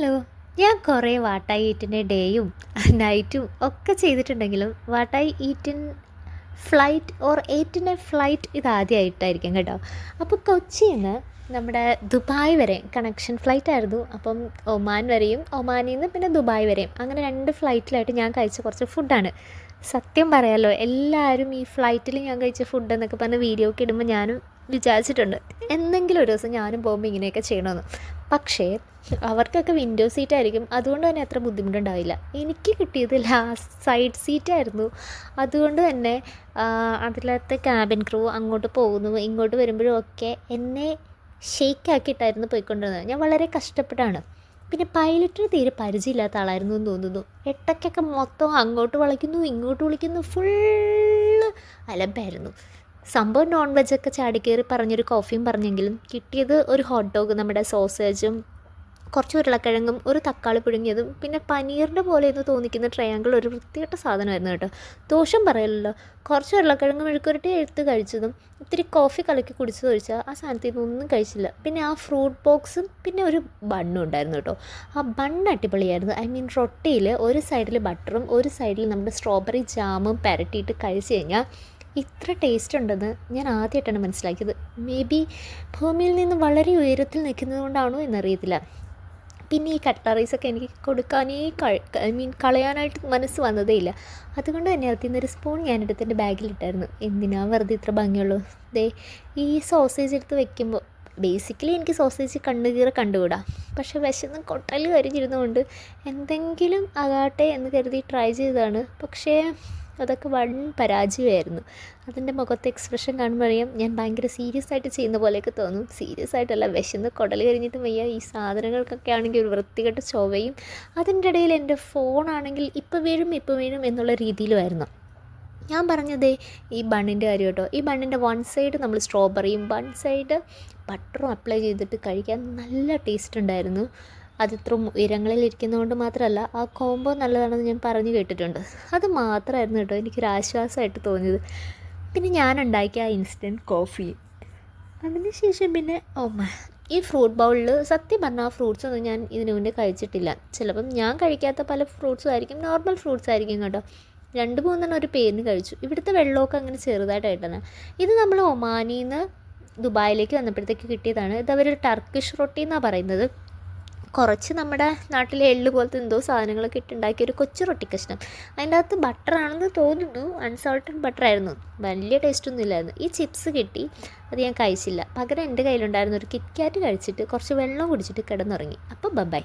Hello. ഞാൻ കുറേ വാട്ടായി ഈറ്റിൻ്റെ ഡേയും നൈറ്റും ഒക്കെ ചെയ്തിട്ടുണ്ടെങ്കിലും വാട്ടായി ഈറ്റിൻ ഫ്ലൈറ്റ് ഓർ എയ്റ്റിൻ്റെ ഫ്ലൈറ്റ് ഇതാദ്യമായിട്ടായിരിക്കും കേട്ടോ. അപ്പോൾ കൊച്ചിയിൽ നിന്ന് നമ്മുടെ ദുബായ് വരെ കണക്ഷൻ ഫ്ലൈറ്റ് ആയിരുന്നു. അപ്പം ഒമാൻ വരെയും ഒമാനിൽ നിന്ന് പിന്നെ ദുബായ് വരെയും അങ്ങനെ 2 ഫ്ലൈറ്റിലായിട്ട് ഞാൻ കഴിച്ച കുറച്ച് ഫുഡാണ്. സത്യം പറയാമല്ലോ, എല്ലാവരും ഈ ഫ്ലൈറ്റിൽ ഞാൻ കഴിച്ച ഫുഡ് എന്നൊക്കെ പറഞ്ഞ് വീഡിയോ ഒക്കെ ഇടുമ്പോൾ ഞാനും വിചാരിച്ചിട്ടുണ്ട് എന്തെങ്കിലും ഒരു ദിവസം ഞാനും പോകുമ്പോൾ ഇങ്ങനെയൊക്കെ ചെയ്യണമെന്ന്. പക്ഷേ അവർക്കൊക്കെ വിൻഡോ സീറ്റായിരിക്കും, അതുകൊണ്ട് തന്നെ അത്ര ബുദ്ധിമുട്ടുണ്ടാവില്ല. എനിക്ക് കിട്ടിയത് ലാസ്റ്റ് സൈഡ് സീറ്റായിരുന്നു. അതുകൊണ്ട് തന്നെ അതിലത്തെ ക്യാബിൻ ക്രൂ അങ്ങോട്ട് പോകുന്നു ഇങ്ങോട്ട് വരുമ്പോഴും ഒക്കെ എന്നെ ഷെയ്ക്കാക്കിയിട്ടായിരുന്നു പോയിക്കൊണ്ടിരുന്നത്. ഞാൻ വളരെ കഷ്ടപ്പെട്ടാണ്. പിന്നെ പൈലറ്റിന് തീരെ പരിചയമില്ലാത്ത ആളായിരുന്നു എന്ന് തോന്നുന്നു. എട്ടക്കൊക്കെ മൊത്തം അങ്ങോട്ട് വിളിക്കുന്നു ഇങ്ങോട്ട് വിളിക്കുന്നു, ഫുള്ള് അലമ്പായിരുന്നു സംഭവം. നോൺ വെജൊക്കെ ചാടിക്കയറി പറഞ്ഞൊരു കോഫിയും പറഞ്ഞെങ്കിലും കിട്ടിയത് ഒരു ഹോട്ട് ഡോഗ്, നമ്മുടെ സോസേജും കുറച്ച് ഉരുളക്കിഴങ്ങും ഒരു തക്കാളി പുഴുങ്ങിയതും പിന്നെ പനീറിൻ്റെ പോലെ എന്ന് തോന്നിക്കുന്ന ട്രയാങ്കിൾ ഒരു വൃത്തികെട്ട സാധനമായിരുന്നു കേട്ടോ. ദോഷം പറയലല്ലോ. കുറച്ച് ഉരുളക്കിഴങ്ങ് മെഴുക്കുരട്ടി എടുത്ത് കഴിച്ചതും ഇത്തിരി കോഫി കലക്കി കുടിച്ചത് ഒഴിച്ചാൽ ആ സാധനത്തിൽ നിന്നൊന്നും കഴിച്ചില്ല. പിന്നെ ആ ഫ്രൂട്ട് ബോക്സും പിന്നെ ഒരു ബണ്ണും ഉണ്ടായിരുന്നു കേട്ടോ. ആ ബണ്ണ് അടിപൊളിയായിരുന്നു. ഐ മീൻ റൊട്ടിയിൽ ഒരു സൈഡിൽ ബട്ടറും ഒരു സൈഡിൽ നമ്മുടെ സ്ട്രോബെറി ജാമും പുരട്ടിയിട്ട് കഴിച്ച് കഴിഞ്ഞാൽ ഇത്ര ടേസ്റ്റ് ഉണ്ടെന്ന് ഞാൻ ആദ്യമായിട്ടാണ് മനസ്സിലാക്കിയത്. മേ ബി ഭൂമിയിൽ നിന്ന് വളരെ ഉയരത്തിൽ നിൽക്കുന്നത് കൊണ്ടാണോ എന്നറിയത്തില്ല. പിന്നെ ഈ കട്ട്ലറീസൊക്കെ എനിക്ക് കൊടുക്കാനേ കളയാനായിട്ട് മനസ്സ് വന്നതേ ഇല്ല. അതുകൊണ്ട് തന്നെ അതിൽ നിന്നൊരു സ്പൂൺ ഞാനെടുത്ത് എൻ്റെ ബാഗിലിട്ടായിരുന്നു. എന്തിനാ വെറുതെ ഇത്ര ഭംഗിയുള്ളൂ. ദേ ഈ സോസേജ് എടുത്ത് വെക്കുമ്പോൾ ബേസിക്കലി എനിക്ക് സോസേജ് കണ്ടുകൂടാ. പക്ഷേ വിശന്ന് കൊട്ടൽ കരിഞ്ഞിരുന്നുകൊണ്ട് എന്തെങ്കിലും ആകാട്ടെ എന്ന് കരുതി ട്രൈ ചെയ്തതാണ്. പക്ഷേ അതൊക്കെ വൻ പരാജയമായിരുന്നു. അതിൻ്റെ മുഖത്തെ എക്സ്പ്രഷൻ കാണുമ്പോൾ അറിയാം ഞാൻ ഭയങ്കര സീരിയസ് ആയിട്ട് ചെയ്യുന്ന പോലെയൊക്കെ തോന്നും. സീരിയസ് ആയിട്ടല്ല, വിശന്ന് കുടൽ കരിഞ്ഞിട്ടും വയ്യ. ഈ സാധനങ്ങൾക്കൊക്കെ ആണെങ്കിൽ ഒരു വൃത്തികെട്ട ചൊവയും, അതിൻ്റെ ഇടയിൽ എൻ്റെ ഫോണാണെങ്കിൽ ഇപ്പോൾ വീഴും എന്നുള്ള രീതിയിലുമായിരുന്നു. ഞാൻ പറഞ്ഞതേ ഈ ബണ്ണിൻ്റെ കാര്യം കേട്ടോ. ഈ ബണ്ണിൻ്റെ വൺ സൈഡ് നമ്മൾ സ്ട്രോബെറിയും വൺ സൈഡ് ബട്ടറും അപ്ലൈ ചെയ്തിട്ട് കഴിക്കാൻ നല്ല ടേസ്റ്റ് ഉണ്ടായിരുന്നു. അതിത്ര ഉയരങ്ങളിൽ ഇരിക്കുന്നതുകൊണ്ട് മാത്രമല്ല, ആ കോംബോ നല്ലതാണെന്ന് ഞാൻ പറഞ്ഞു കേട്ടിട്ടുണ്ട്. അത് മാത്രമായിരുന്നു കേട്ടോ എനിക്കൊരാശ്വാസമായിട്ട് തോന്നിയത്. പിന്നെ ഞാൻ ഉണ്ടാക്കിയ ആ ഇൻസ്റ്റൻറ്റ് കോഫി. അതിനുശേഷം പിന്നെ ഈ ഫ്രൂട്ട് ബൗളിൽ സത്യം പറഞ്ഞാൽ ആ ഫ്രൂട്ട്സൊന്നും ഞാൻ ഇതിനു മുന്നേ കഴിച്ചിട്ടില്ല. ചിലപ്പം ഞാൻ കഴിക്കാത്ത പല ഫ്രൂട്ട്സും ആയിരിക്കും, നോർമൽ ഫ്രൂട്ട്സ് ആയിരിക്കും കേട്ടോ. 2-3 ഒരു പേരിന് കഴിച്ചു. ഇവിടുത്തെ വെള്ളമൊക്കെ അങ്ങനെ ചെറുതായിട്ടായിട്ടാണ്. ഇത് നമ്മൾ ഒമാനിൽ നിന്ന് ദുബായിലേക്ക് വന്നപ്പോഴത്തേക്ക് കിട്ടിയതാണ്. ഇത് അവരൊരു ടർക്കിഷ് റൊട്ടി എന്നാണ് പറയുന്നത്. കുറച്ച് നമ്മുടെ നാട്ടിലെ എള്ള് പോലത്തെ എന്തോ സാധനങ്ങളൊക്കെ ഇട്ടുണ്ടാക്കിയ ഒരു കൊച്ചു റൊട്ടി കഷ്ണം. അതിൻ്റെ അകത്ത് ബട്ടറാണെന്ന് തോന്നുന്നു, അൺസോൾട്ടഡ് ബട്ടറായിരുന്നു. വലിയ ടേസ്റ്റൊന്നും ഇല്ലായിരുന്നു. ഈ ചിപ്സ് കിട്ടി, അത് ഞാൻ കഴിച്ചില്ല. പകരം എൻ്റെ കയ്യിലുണ്ടായിരുന്ന ഒരു കിറ്റ്കാറ്റ് കഴിച്ചിട്ട് കുറച്ച് വെള്ളം കുടിച്ചിട്ട് കിടന്നുറങ്ങി. അപ്പോൾ ബൈ.